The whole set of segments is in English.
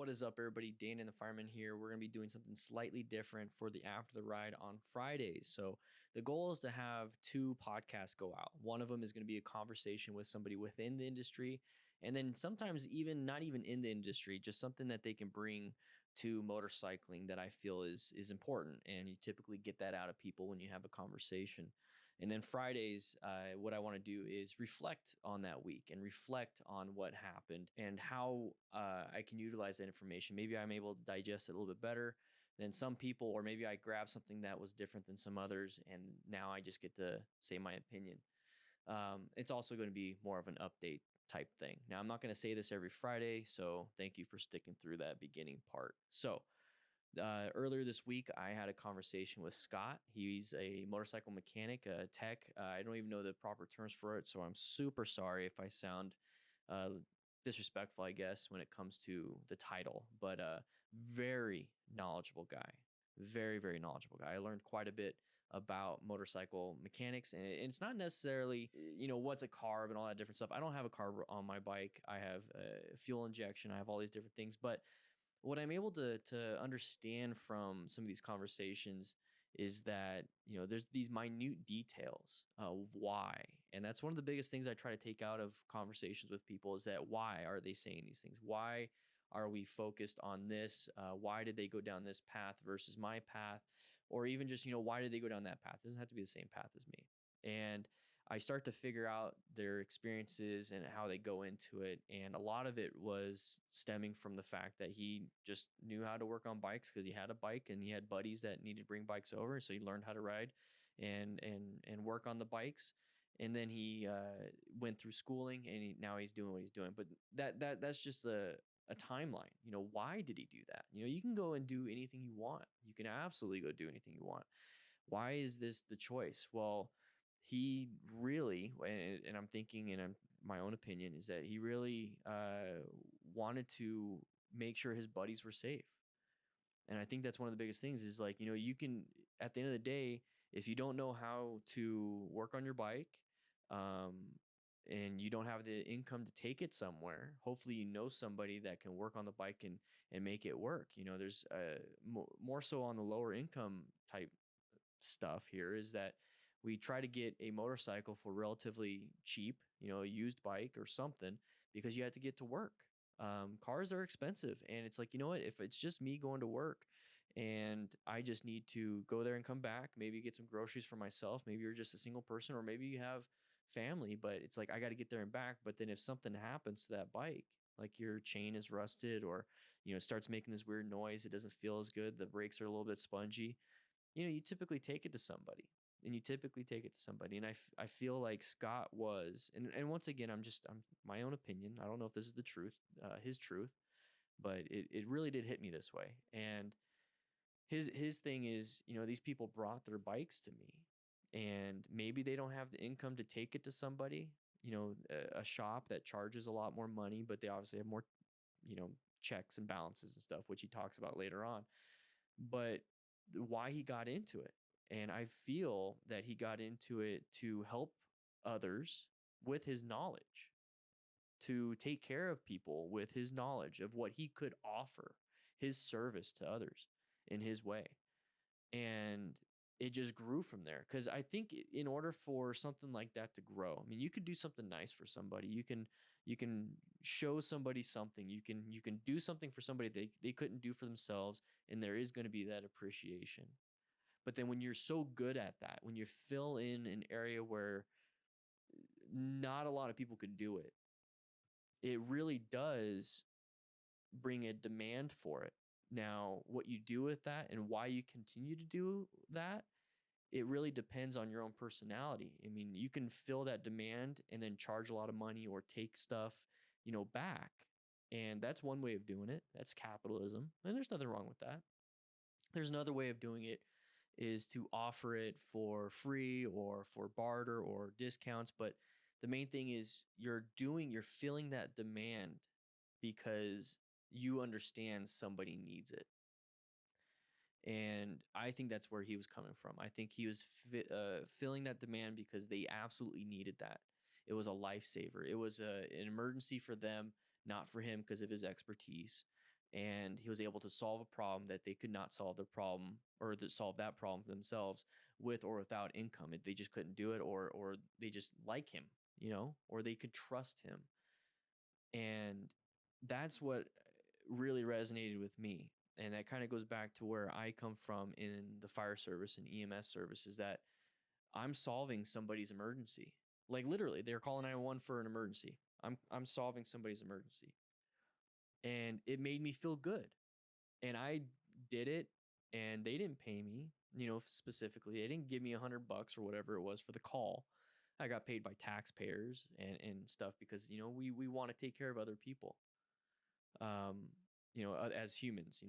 What is up, everybody? Dane and the Fireman here. We're going to be doing something slightly different for the After the Ride on Fridays. So, the goal is to have two podcasts go out. One of them is going to be a conversation with somebody within the industry, and then sometimes even not even in the industry, just something that they can bring to motorcycling that I feel is important. And you typically get that out of people when you have a conversation. And then Fridays, what I want to do is reflect on that week and reflect on what happened and how I can utilize that information. Maybe I'm able to digest it a little bit better than some people, or maybe I grab something that was different than some others, and now I just get to say my opinion. It's also going to be more of an update type thing. Now, I'm not going to say this every Friday, so thank you for sticking through that beginning part. So, earlier this week, I had a conversation with Scott. He's a motorcycle mechanic, a tech. I don't even know the proper terms for it, so I'm super sorry if I sound uh, disrespectful, I guess, when it comes to the title. But very knowledgeable guy, very, very knowledgeable guy. I learned quite a bit about motorcycle mechanics, and it's not necessarily what's a carb and all that different stuff. I don't have a carb on my bike. I have fuel injection. I have all these different things, but what I'm able to understand from some of these conversations is that there's these minute details of why, and that's one of the biggest things I try to take out of conversations with people is that why are they saying these things? Why are we focused on this? Why did they go down this path versus my path? Or even just why did they go down that path? It doesn't have to be the same path as me. And I start to figure out their experiences and how they go into it. And a lot of it was stemming from the fact that he just knew how to work on bikes because he had a bike and he had buddies that needed to bring bikes over. So he learned how to ride and work on the bikes. And then he went through schooling and now he's doing what he's doing. But that's just a timeline. Why did he do that? You can go and do anything you want. You can absolutely go do anything you want. Why is this the choice? Well, he really, and I'm thinking, and my own opinion is that he really wanted to make sure his buddies were safe. And I think that's one of the biggest things is like, you can, at the end of the day, if you don't know how to work on your bike, um, and you don't have the income to take it somewhere, hopefully you know somebody that can work on the bike and make it work. There's more so on the lower income type stuff here is that we try to get a motorcycle for relatively cheap, a used bike or something, because you have to get to work. Cars are expensive. And it's like, you know what? If it's just me going to work and I just need to go there and come back, maybe get some groceries for myself, maybe you're just a single person, or maybe you have family, but it's like, I got to get there and back. But then if something happens to that bike, like your chain is rusted or, it starts making this weird noise, it doesn't feel as good, the brakes are a little bit spongy, you typically take it to somebody and I feel like Scott was, and once again, I'm my own opinion. I don't know if this is the truth, his truth, but it really did hit me this way. And his thing is, these people brought their bikes to me and maybe they don't have the income to take it to somebody, a shop that charges a lot more money, but they obviously have more, you know, checks and balances and stuff, which he talks about later on. But why he got into it. And I feel that he got into it to help others with his knowledge, to take care of people with his knowledge of what he could offer, his service to others in his way. And it just grew from there. Because I think in order for something like that to grow, I mean, you could do something nice for somebody. You can show somebody something. You can do something for somebody they couldn't do for themselves, and there is going to be that appreciation. But then when you're so good at that, when you fill in an area where not a lot of people could do it, it really does bring a demand for it. Now, what you do with that and why you continue to do that, it really depends on your own personality. I mean, you can fill that demand and then charge a lot of money or take stuff, back. And that's one way of doing it. That's capitalism. And there's nothing wrong with that. There's another way of doing it is to offer it for free or for barter or discounts. But the main thing is you're filling that demand because you understand somebody needs it. And I think that's where he was coming from. I think he was filling that demand because they absolutely needed that. It was a lifesaver. It was an emergency for them, not for him because of his expertise. and he was able to solve a problem that they could not solve the problem or to solve that problem for themselves with or without income. They just couldn't do it, or they just like him, or they could trust him. And that's what really resonated with me. And that kind of goes back to where I come from in the fire service and EMS service, is that I'm solving somebody's emergency. Like literally, they're calling 911 for an emergency. I'm solving somebody's emergency. And it made me feel good. And I did it, and they didn't pay me, specifically. They didn't give me $100 or whatever it was for the call. I got paid by taxpayers and stuff because, we want to take care of other people. As humans,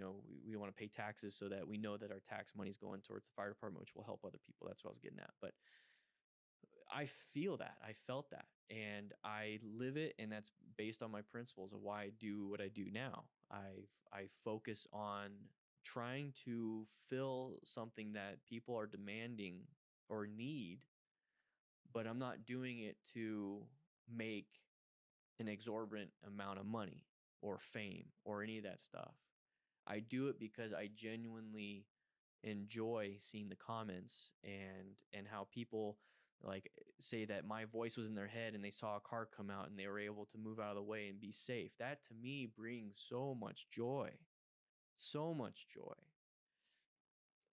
we want to pay taxes so that we know that our tax money is going towards the fire department, which will help other people. That's what I was getting at. But I feel that. I felt that. And I live it. And that's based on my principles of why I do what I do now. I focus on trying to fill something that people are demanding or need, but I'm not doing it to make an exorbitant amount of money or fame or any of that stuff. I do it because I genuinely enjoy seeing the comments and how people like say that my voice was in their head and they saw a car come out and they were able to move out of the way and be safe. That to me brings so much joy. So much joy.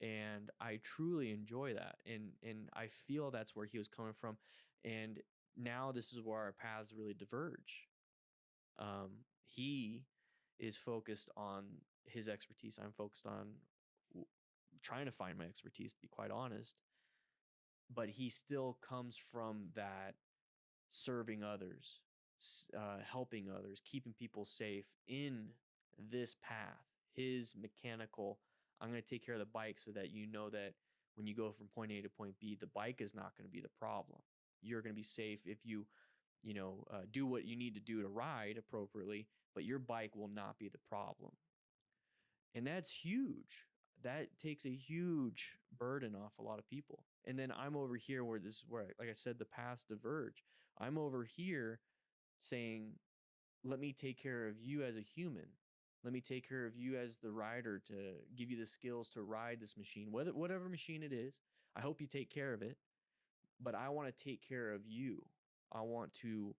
And I truly enjoy that. And I feel that's where he was coming from. And now this is where our paths really diverge. He is focused on his expertise. I'm focused on trying to find my expertise, to be quite honest. But he still comes from that serving others, helping others, keeping people safe in this path. His mechanical, I'm going to take care of the bike so that you know that when you go from point A to point B, the bike is not going to be the problem. You're going to be safe if you do what you need to do to ride appropriately, but your bike will not be the problem. And that's huge. That takes a huge burden off a lot of people. And then I'm over here where, like I said, the paths diverge. I'm over here saying, let me take care of you as a human. Let me take care of you as the rider to give you the skills to ride this machine, whatever machine it is. I hope you take care of it, but I want to take care of you. I want to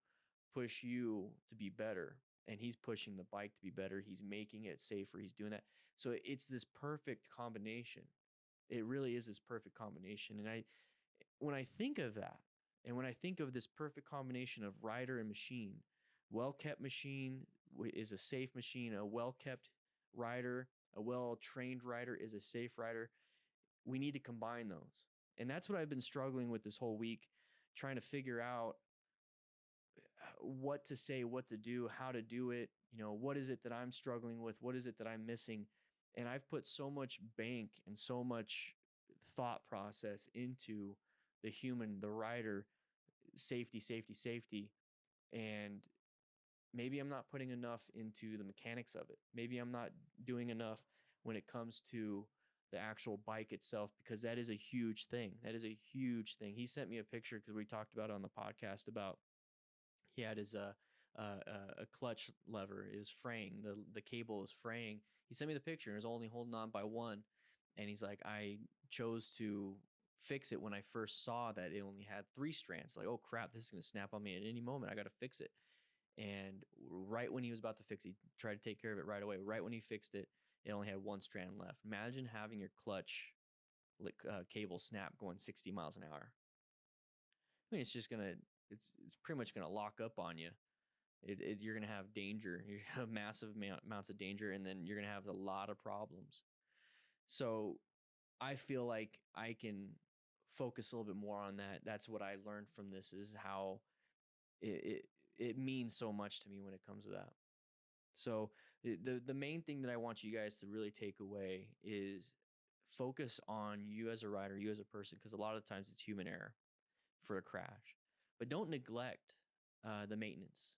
push you to be better. And he's pushing the bike to be better. He's making it safer. He's doing that. So it's this perfect combination. It really is this perfect combination. And when I think of that, and when I think of this perfect combination of rider and machine, well-kept machine is a safe machine. A well-kept rider, a well-trained rider is a safe rider. We need to combine those. And that's what I've been struggling with this whole week, trying to figure out what to say, what to do, how to do it. What is it that I'm struggling with? What is it that I'm missing? And I've put so much bank and so much thought process into the human, the rider, safety, safety, safety. And maybe I'm not putting enough into the mechanics of it. Maybe I'm not doing enough when it comes to the actual bike itself, because that is a huge thing. That is a huge thing. He sent me a picture because we talked about it on the podcast about he had his a clutch lever. It was fraying. The cable is fraying. He sent me the picture and it was only holding on by one. And he's like, I chose to fix it when I first saw that it only had 3 strands. Like, oh crap, this is gonna snap on me at any moment. I gotta fix it. And right when he was about to fix it, he tried to take care of it right away. Right when he fixed it, it only had 1 strand left. Imagine having your clutch cable snap going 60 miles an hour. I mean, it's pretty much gonna lock up on you. You're gonna have danger. You have massive amounts of danger, and then you're gonna have a lot of problems. So I feel like I can focus a little bit more on that. That's what I learned from this, is how it means so much to me when it comes to that. So the main thing that I want you guys to really take away is focus on you as a rider, you as a person, because a lot of times it's human error for a crash. But don't neglect the maintenance,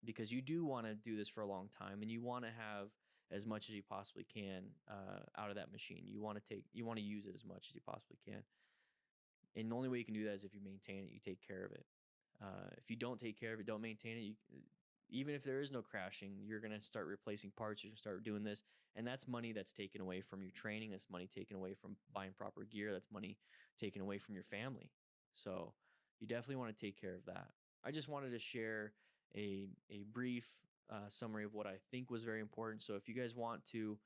because you do want to do this for a long time and you want to have as much as you possibly can out of that machine. You want to use it as much as you possibly can. And the only way you can do that is if you maintain it, you take care of it. If you don't take care of it, don't maintain it, even if there is no crashing, you're going to start replacing parts, you're going to start doing this, and that's money that's taken away from your training, that's money taken away from buying proper gear, that's money taken away from your family. So you definitely want to take care of that. I just wanted to share a brief summary of what I think was very important. So if you guys want to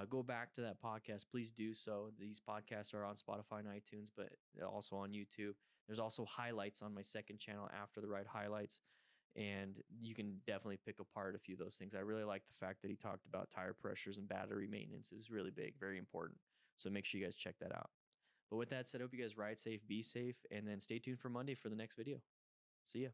go back to that podcast, please do so. These podcasts are on Spotify and iTunes, but also on YouTube. There's also highlights on my second channel, After the Ride Highlights, and you can definitely pick apart a few of those things. I really like the fact that he talked about tire pressures and battery maintenance is really big, very important. So make sure you guys check that out. But with that said, I hope you guys ride safe, be safe, and then stay tuned for Monday for the next video. See ya.